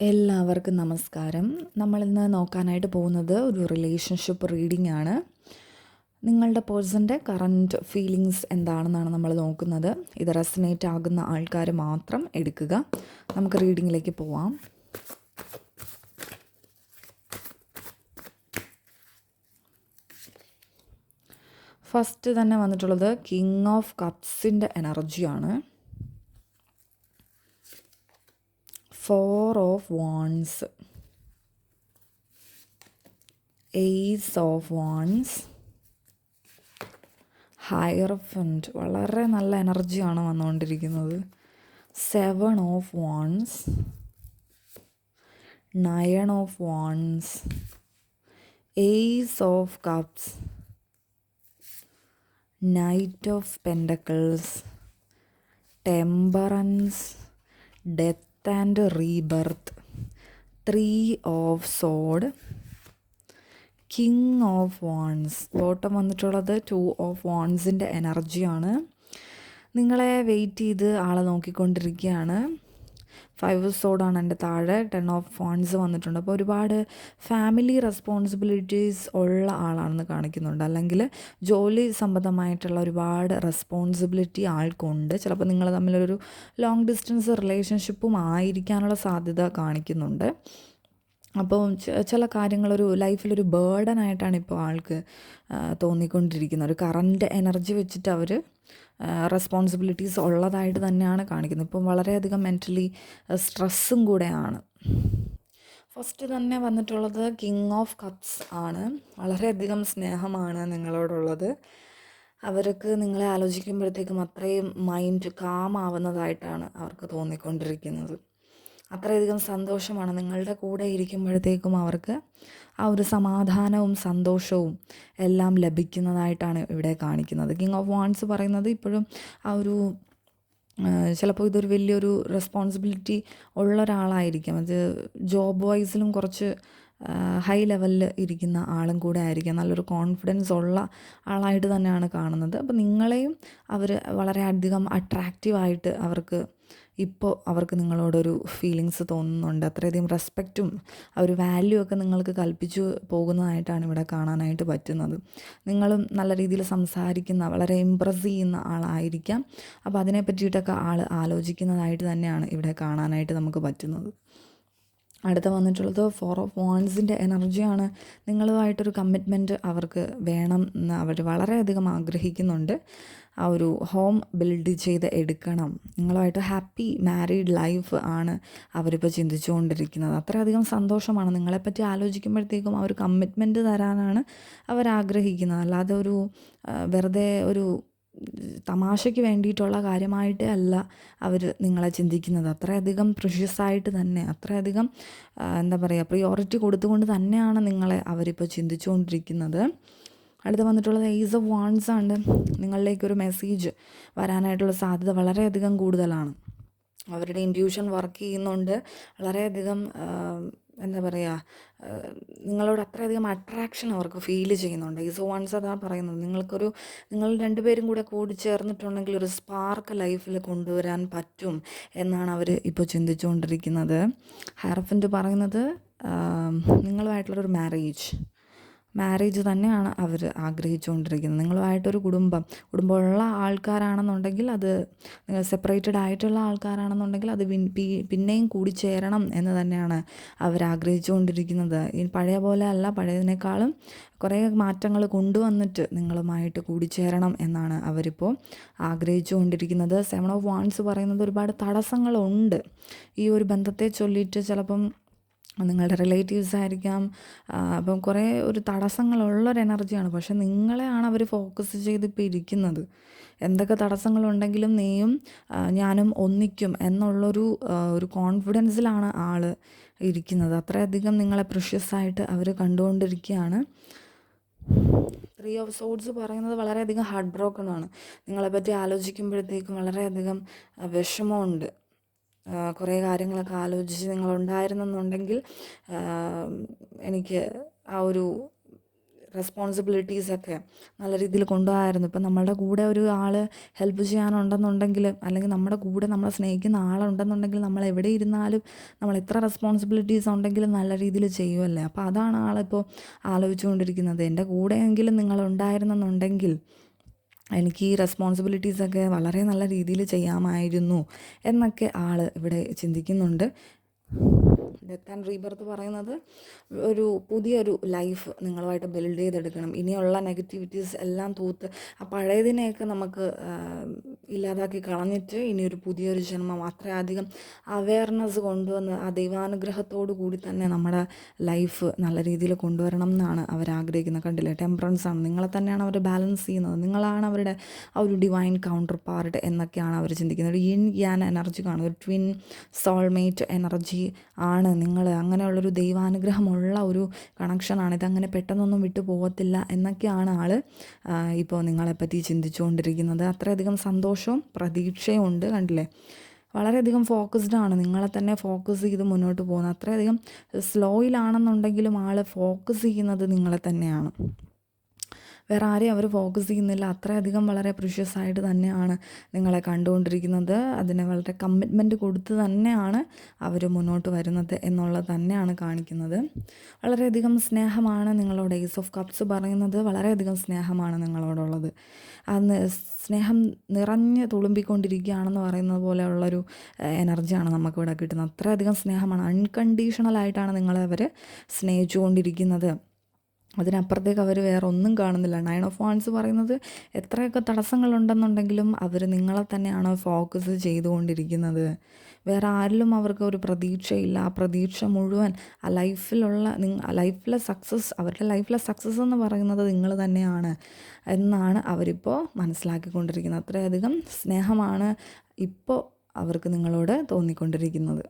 എല്ലാവർക്കും നമസ്കാരം. നമ്മളിന്ന് നോക്കാനായിട്ട് പോകുന്നത് ഒരു റിലേഷൻഷിപ്പ് റീഡിംഗ് ആണ്. നിങ്ങളുടെ പേഴ്സൻ്റെ കറൻറ്റ് ഫീലിങ്സ് എന്താണെന്നാണ് നമ്മൾ നോക്കുന്നത്. ഇത് റെസനേറ്റ് ആകുന്ന ആൾക്കാർ മാത്രം എടുക്കുക. നമുക്ക് റീഡിങ്ങിലേക്ക് പോവാം. ഫസ്റ്റ് തന്നെ വന്നിട്ടുള്ളത് കിങ് ഓഫ് കപ്സിൻ്റെ എനർജിയാണ്. 4 of wands, ace of wands, hierophant, വളരെ നല്ല എനർജിയാണ് വന്നുകൊണ്ടിരിക്കുന്നത്. 7 of wands, 9 of wands, ace of cups, knight of pentacles, temperance, death and rebirth, 3 of swords, king of wands. Bottom വന്നിട്ടുള്ളത് 2 ഓഫ് വാൺസിൻ്റെ എനർജിയാണ്. നിങ്ങളെ വെയിറ്റ് ചെയ്ത് ആളെ നോക്കിക്കൊണ്ടിരിക്കുകയാണ്. 5 സോഡാണ് എൻ്റെ താഴെ. 10 ഓഫ് വാൺസ് വന്നിട്ടുണ്ട്. അപ്പോൾ ഒരുപാട് ഫാമിലി റെസ്പോൺസിബിലിറ്റീസ് ഉള്ള ആളാണെന്ന് കാണിക്കുന്നുണ്ട്. അല്ലെങ്കിൽ ജോലി സംബന്ധമായിട്ടുള്ള ഒരുപാട് റെസ്പോൺസിബിലിറ്റി ആൾക്കുണ്ട്. ചിലപ്പോൾ നിങ്ങൾ തമ്മിലൊരു ലോങ് ഡിസ്റ്റൻസ് റിലേഷൻഷിപ്പും ആയിരിക്കാനുള്ള സാധ്യത കാണിക്കുന്നുണ്ട്. അപ്പോൾ ചില കാര്യങ്ങളൊരു ലൈഫിലൊരു ബേർഡനായിട്ടാണ് ഇപ്പോൾ ആൾക്ക് തോന്നിക്കൊണ്ടിരിക്കുന്നത്. ഒരു കറൻറ്റ് എനർജി വെച്ചിട്ട് അവർ റെസ്പോൺസിബിലിറ്റീസ് ഉള്ളതായിട്ട് തന്നെയാണ് കാണിക്കുന്നത്. ഇപ്പം വളരെയധികം മെൻ്റലി സ്ട്രെസ്സും കൂടെയാണ്. ഫസ്റ്റ് തന്നെ വന്നിട്ടുള്ളത് കിങ് ഓഫ് കപ്സ് ആണ്. വളരെയധികം സ്നേഹമാണ് നിങ്ങളോടുള്ളത്. അവർക്ക് നിങ്ങളെ ആലോചിക്കുമ്പോഴത്തേക്കും അത്രയും മൈൻഡ് കാം ആവുന്നതായിട്ടാണ് അവർക്ക് തോന്നിക്കൊണ്ടിരിക്കുന്നത്. അത്രയധികം സന്തോഷമാണ് നിങ്ങളുടെ കൂടെ ഇരിക്കുമ്പോഴത്തേക്കും അവർക്ക് ആ ഒരു സമാധാനവും സന്തോഷവും എല്ലാം ലഭിക്കുന്നതായിട്ടാണ് ഇവിടെ കാണിക്കുന്നത്. കിങ് ഓഫ് വാൺസ് പറയുന്നത് ഇപ്പോഴും ആ ഒരു ചിലപ്പോൾ ഇതൊരു വലിയൊരു റെസ്പോൺസിബിലിറ്റി ഉള്ള ഒരാളായിരിക്കാം. അത് ജോബ് വൈസിലും കുറച്ച് ഹൈ ലെവലിൽ ഇരിക്കുന്ന ആളും കൂടെ ആയിരിക്കാം. നല്ലൊരു കോൺഫിഡൻസ് ഉള്ള ആളായിട്ട് തന്നെയാണ് കാണുന്നത്. അപ്പോൾ നിങ്ങളെയും അവർ വളരെ അധികം അട്രാക്റ്റീവായിട്ട് അവർക്ക് നിങ്ങളോടൊരു ഫീലിങ്സ് തോന്നുന്നുണ്ട്. അത്രയധികം റെസ്പെക്റ്റും ആ ഒരു വാല്യൂ ഒക്കെ നിങ്ങൾക്ക് കൽപ്പിച്ചു പോകുന്നതായിട്ടാണ് ഇവിടെ കാണാനായിട്ട് പറ്റുന്നത്. നിങ്ങളും നല്ല രീതിയിൽ സംസാരിക്കുന്ന, വളരെ ഇമ്പ്രസ് ചെയ്യുന്ന ആളായിരിക്കാം. അപ്പോൾ അതിനെ പറ്റിയിട്ടൊക്കെ ആൾ ആലോചിക്കുന്നതായിട്ട് തന്നെയാണ് ഇവിടെ കാണാനായിട്ട് നമുക്ക് പറ്റുന്നത്. അടുത്ത വന്നിട്ടുള്ളത് 4 ഓഫ് വാൺസിൻ്റെ എനർജിയാണ്. നിങ്ങളുമായിട്ടൊരു കമ്മിറ്റ്മെൻറ്റ് അവർക്ക് വേണം എന്ന് അവർ വളരെയധികം ആഗ്രഹിക്കുന്നുണ്ട്. ആ ഒരു ഹോം ബിൽഡ് ചെയ്ത് എടുക്കണം. നിങ്ങളുമായിട്ട് ഹാപ്പി മാരീഡ് ലൈഫ് ആണ് അവരിപ്പോൾ ചിന്തിച്ചുകൊണ്ടിരിക്കുന്നത്. അത്രയധികം സന്തോഷമാണ്. നിങ്ങളെപ്പറ്റി ആലോചിക്കുമ്പോഴത്തേക്കും ആ ഒരു കമ്മിറ്റ്മെൻറ്റ് തരാനാണ് അവരാഗ്രഹിക്കുന്നത്. അല്ലാതെ ഒരു വെറുതെ ഒരു തമാശയ്ക്ക് വേണ്ടിയിട്ടുള്ള കാര്യമായിട്ട് അല്ല അവർ നിങ്ങളെ ചിന്തിക്കുന്നത്. അത്രയധികം പ്രിഷ്യസായിട്ട് തന്നെ, അത്രയധികം എന്താ പറയുക, പ്രിയോറിറ്റി കൊടുത്തുകൊണ്ട് തന്നെയാണ് നിങ്ങളെ അവരിപ്പോൾ ചിന്തിച്ചുകൊണ്ടിരിക്കുന്നത്. അടുത്ത് വന്നിട്ടുള്ളത് ഏസ് ഓഫ് വാൺസ് ആണ്. നിങ്ങളിലേക്കൊരു മെസ്സേജ് വരാനായിട്ടുള്ള സാധ്യത വളരെയധികം കൂടുതലാണ്. അവരുടെ ഇൻറ്റ്യൂഷൻ വർക്ക് ചെയ്യുന്നുണ്ട്. വളരെയധികം എന്താ പറയുക, നിങ്ങളോട് അത്രയധികം അട്രാക്ഷൻ അവർക്ക് ഫീൽ ചെയ്യുന്നുണ്ട്. ഈസ് വൺസ് അതാ പറയുന്നത്. നിങ്ങൾ രണ്ടുപേരും കൂടി ചേർന്നിട്ടുണ്ടെങ്കിൽ ഒരു സ്പാർക്ക് ലൈഫിൽ കൊണ്ടുവരാൻ പറ്റും എന്നാണ് അവർ ഇപ്പോൾ ചിന്തിച്ചുകൊണ്ടിരിക്കുന്നത്. ഹയറഫൻറ്റ് പറയുന്നത് നിങ്ങളുമായിട്ടുള്ളൊരു മാരേജ് തന്നെയാണ് അവർ ആഗ്രഹിച്ചുകൊണ്ടിരിക്കുന്നത്. നിങ്ങളുമായിട്ടൊരു കുടുംബമുള്ള ആൾക്കാരാണെന്നുണ്ടെങ്കിൽ, അത് സെപ്പറേറ്റഡ് ആയിട്ടുള്ള ആൾക്കാരാണെന്നുണ്ടെങ്കിൽ അത് പിന്നെയും കൂടിച്ചേരണം എന്ന് തന്നെയാണ് അവർ ആഗ്രഹിച്ചുകൊണ്ടിരിക്കുന്നത്. ഈ പഴയ പോലെ അല്ല, പഴയതിനേക്കാളും കുറേ മാറ്റങ്ങൾ കൊണ്ടുവന്നിട്ട് നിങ്ങളുമായിട്ട് കൂടിച്ചേരണം എന്നാണ് അവരിപ്പോൾ ആഗ്രഹിച്ചുകൊണ്ടിരിക്കുന്നത്. 7 ഓഫ് വാൺസ് പറയുന്നത് ഒരുപാട് തടസ്സങ്ങളുണ്ട് ഈ ഒരു ബന്ധത്തെ ചൊല്ലിയിട്ട്. ചിലപ്പം നിങ്ങളുടെ റിലേറ്റീവ്സ് ആയിരിക്കാം. അപ്പം കുറേ ഒരു തടസ്സങ്ങളുള്ളൊരു എനർജിയാണ്. പക്ഷെ നിങ്ങളെയാണ് അവർ ഫോക്കസ് ചെയ്തിപ്പോൾ ഇരിക്കുന്നത്. എന്തൊക്കെ തടസ്സങ്ങളുണ്ടെങ്കിലും നീയും ഞാനും ഒന്നിക്കും എന്നുള്ളൊരു കോൺഫിഡൻസിലാണ് ആൾ ഇരിക്കുന്നത്. അത്രയധികം നിങ്ങളെ പ്രിഷ്യസായിട്ട് അവർ കണ്ടുകൊണ്ടിരിക്കുകയാണ്. 3 ഓഫ് സോഡ്സ് പറയുന്നത് വളരെയധികം ഹാർട്ട് ബ്രോക്കൺ ആണ്. നിങ്ങളെപ്പറ്റി ആലോചിക്കുമ്പോഴത്തേക്കും വളരെയധികം വിഷമമുണ്ട്. കുറേ കാര്യങ്ങളൊക്കെ ആലോചിച്ച് നിങ്ങളുണ്ടായിരുന്നെന്നുണ്ടെങ്കിൽ എനിക്ക് ആ ഒരു റെസ്പോൺസിബിലിറ്റീസൊക്കെ നല്ല രീതിയിൽ കൊണ്ടുപോകാമായിരുന്നു. ഇപ്പം നമ്മളുടെ കൂടെ ഒരു ആൾ ഹെൽപ്പ് ചെയ്യാനുണ്ടെന്നുണ്ടെങ്കിൽ, അല്ലെങ്കിൽ നമ്മുടെ കൂടെ നമ്മളെ സ്നേഹിക്കുന്ന ആളുണ്ടെന്നുണ്ടെങ്കിൽ, നമ്മൾ എവിടെ ഇരുന്നാലും നമ്മൾ എത്ര റെസ്പോൺസിബിലിറ്റീസ് ഉണ്ടെങ്കിലും നല്ല രീതിയിൽ ചെയ്യുമല്ലേ. അപ്പോൾ അതാണ് ആളിപ്പോൾ ആലോചിച്ചുകൊണ്ടിരിക്കുന്നത്. എൻ്റെ കൂടെയെങ്കിലും നിങ്ങളുണ്ടായിരുന്നെന്നുണ്ടെങ്കിൽ എനിക്ക് ഈ റെസ്പോൺസിബിലിറ്റീസൊക്കെ വളരെ നല്ല രീതിയിൽ ചെയ്യാമായിരുന്നു എന്നൊക്കെ ആൾ ഇവിടെ ചിന്തിക്കുന്നുണ്ട്. ഡെത്ത് ആൻഡ് റീബർത്ത് പറയുന്നത് ഒരു പുതിയൊരു ലൈഫ് നിങ്ങളുമായിട്ട് ബിൽഡ് ചെയ്തെടുക്കണം. ഇനിയുള്ള നെഗറ്റിവിറ്റീസ് എല്ലാം തൂത്ത് ആ പഴയതിനെയൊക്കെ നമുക്ക് ഇല്ലാതാക്കി കളഞ്ഞിട്ട് ഇനിയൊരു പുതിയൊരു ജന്മം, അത്രയധികം അവെയർനെസ് കൊണ്ടുവന്ന് ആ ദൈവാനുഗ്രഹത്തോടു കൂടി തന്നെ നമ്മുടെ ലൈഫ് നല്ല രീതിയിൽ കൊണ്ടുവരണം എന്നാണ് അവരാഗ്രഹിക്കുന്നത്. കണ്ടില്ലേ, ടെമ്പറൻസ് ആണ്. നിങ്ങളെ തന്നെയാണ് അവർ ബാലൻസ് ചെയ്യുന്നത്. നിങ്ങളാണ് അവരുടെ ആ ഒരു ഡിവൈൻ കൗണ്ടർ പാർട്ട് എന്നൊക്കെയാണ് അവർ ചിന്തിക്കുന്നത്. ഒരു യിൻ യാൻ എനർജി കാണും, ഒരു ട്വിൻ സോൾമേറ്റ് എനർജി ആണ് നിങ്ങൾ. അങ്ങനെയുള്ളൊരു ദൈവാനുഗ്രഹമുള്ള ഒരു കണക്ഷനാണ്. ഇതങ്ങനെ പെട്ടെന്നൊന്നും വിട്ടു പോകത്തില്ല എന്നൊക്കെയാണ് ആൾ ഇപ്പോൾ നിങ്ങളെപ്പറ്റി ചിന്തിച്ചുകൊണ്ടിരിക്കുന്നത്. അത്രയധികം സന്തോഷവും പ്രതീക്ഷയും ഉണ്ട്. കണ്ടില്ലേ, വളരെയധികം ഫോക്കസ്ഡ് ആണ്. നിങ്ങളെ തന്നെ ഫോക്കസ് ചെയ്ത് മുന്നോട്ട് പോകുന്നത്. അത്രയധികം സ്ലോയിലാണെന്നുണ്ടെങ്കിലും ആൾ ഫോക്കസ് ചെയ്യുന്നത് നിങ്ങളെ തന്നെയാണ്. വേറെ ആരെയും അവർ ഫോക്കസ് ചെയ്യുന്നില്ല. അത്രയധികം വളരെ പ്രീഷ്യസ് ആയിട്ട് തന്നെയാണ് നിങ്ങളെ കണ്ടുകൊണ്ടിരിക്കുന്നത്. അതിനെ വളരെ കമ്മിറ്റ്മെൻറ്റ് കൊടുത്ത് തന്നെയാണ് അവർ മുന്നോട്ട് വരുന്നത് എന്നുള്ളത് തന്നെയാണ് കാണിക്കുന്നത്. വളരെയധികം സ്നേഹമാണ് നിങ്ങളോട് ഏസ് ഓഫ് കപ്സ് പറയുന്നത്. വളരെയധികം സ്നേഹമാണ് നിങ്ങളോടുള്ളത്. അന്ന് സ്നേഹം നിറഞ്ഞ് തുളുമ്പിക്കൊണ്ടിരിക്കുകയാണെന്ന് പറയുന്നത് പോലെയുള്ളൊരു എനർജിയാണ് നമുക്കിവിടെ കിട്ടുന്നത്. അത്രയധികം സ്നേഹമാണ്. അൺകണ്ടീഷണലായിട്ടാണ് നിങ്ങളെ അവർ സ്നേഹിച്ചുകൊണ്ടിരിക്കുന്നത്. അതിനപ്പുറത്തേക്ക് അവർ വേറെ ഒന്നും കാണുന്നില്ല. 9 ഓഫ് വാൻഡ്സ് പറയുന്നത് എത്രയൊക്കെ തടസ്സങ്ങളുണ്ടെന്നുണ്ടെങ്കിലും അവർ നിങ്ങളെ തന്നെയാണ് ഫോക്കസ് ചെയ്തുകൊണ്ടിരിക്കുന്നത്. വേറെ ആരിലും അവർക്ക് ഒരു പ്രതീക്ഷയില്ല. ആ പ്രതീക്ഷ മുഴുവൻ ആ ലൈഫിലെ സക്സസ്, അവരുടെ ലൈഫിലെ സക്സസ് എന്ന് പറയുന്നത് നിങ്ങൾ തന്നെയാണ് എന്നാണ് അവരിപ്പോൾ മനസ്സിലാക്കിക്കൊണ്ടിരിക്കുന്നത്. അത്രയധികം സ്നേഹമാണ് ഇപ്പോൾ അവർക്ക് നിങ്ങളോട് തോന്നിക്കൊണ്ടിരിക്കുന്നത്.